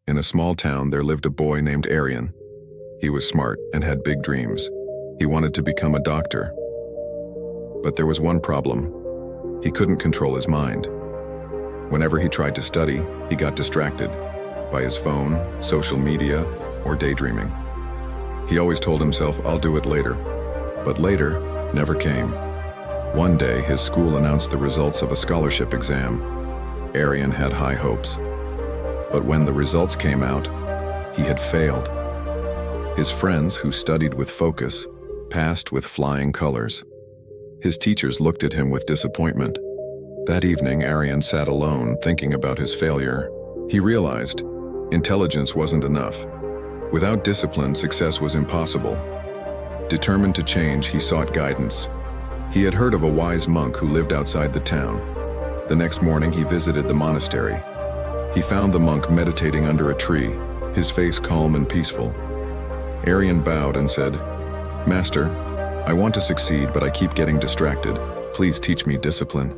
In a small town, there lived a boy named Aryan. He was smart and had big dreams. He wanted to become a doctor. But there was one problem. He couldn't control his mind. Whenever he tried to study, he got distracted by his phone, social media, or daydreaming. He always told himself, "I'll do it later." But later never came. One day, his school announced the results of a scholarship exam. Aryan had high hopes. But when the results came out, he had failed. His friends, who studied with focus, passed with flying colors. His teachers looked at him with disappointment. That evening, Aryan sat alone, thinking about his failure. He realized intelligence wasn't enough. Without discipline, success was impossible. Determined to change, he sought guidance. He had heard of a wise monk who lived outside the town. The next morning, he visited the monastery. He found the monk meditating under a tree, his face calm and peaceful. Aryan bowed and said, "Master, I want to succeed, but I keep getting distracted. Please teach me discipline."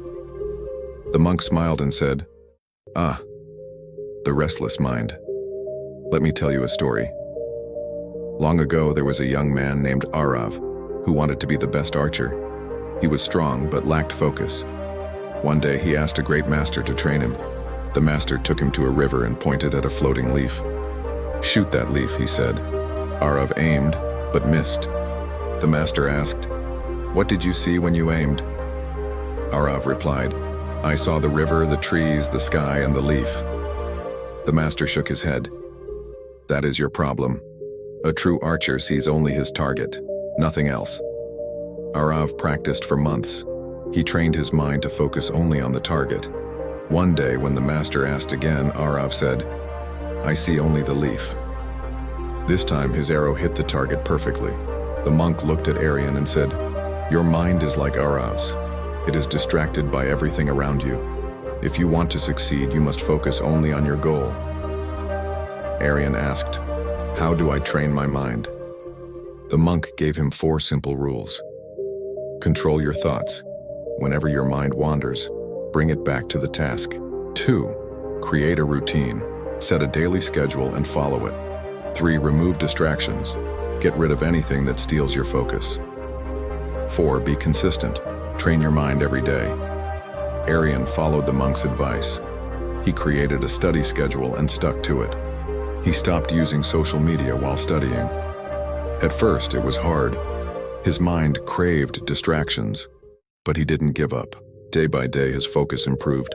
The monk smiled and said, "Ah, the restless mind. Let me tell you a story. Long ago, there was a young man named Arav who wanted to be the best archer. He was strong but lacked focus. One day, he asked a great master to train him. The master took him to a river and pointed at a floating leaf. "Shoot that leaf," he said. Arav aimed, but missed. The master asked, "What did you see when you aimed?" Arav replied, "I saw the river, the trees, the sky, and the leaf." The master shook his head. "That is your problem. A true archer sees only his target, nothing else." Arav practiced for months. He trained his mind to focus only on the target. One day, when the master asked again, Arav said, "I see only the leaf." This time, his arrow hit the target perfectly. The monk looked at Aryan and said, "Your mind is like Arav's. It is distracted by everything around you. If you want to succeed, you must focus only on your goal." Aryan asked, "How do I train my mind?" The monk gave him 4 simple rules. Control your thoughts. Whenever your mind wanders, bring it back to the task. 2. Create a routine. Set a daily schedule and follow it. 3. Remove distractions. Get rid of anything that steals your focus. 4. Be consistent. Train your mind every day. Aryan followed the monk's advice. He created a study schedule and stuck to it. He stopped using social media while studying. At first, it was hard. His mind craved distractions, but he didn't give up. Day by day, his focus improved.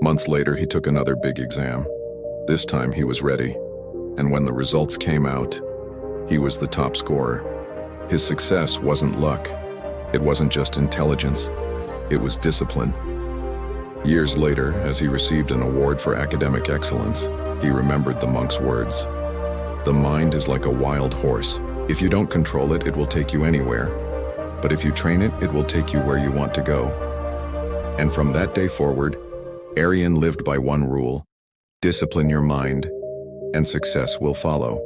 Months later, he took another big exam. This time, he was ready. And when the results came out, he was the top scorer. His success wasn't luck. It wasn't just intelligence. It was discipline. Years later, as he received an award for academic excellence, he remembered the monk's words. "The mind is like a wild horse. If you don't control it, it will take you anywhere. But if you train it, it will take you where you want to go." And from that day forward, Aryan lived by one rule: discipline your mind, and success will follow.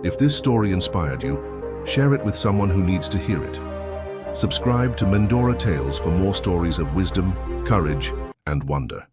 If this story inspired you, share it with someone who needs to hear it. Subscribe to Mendora Tales for more stories of wisdom, courage, and wonder.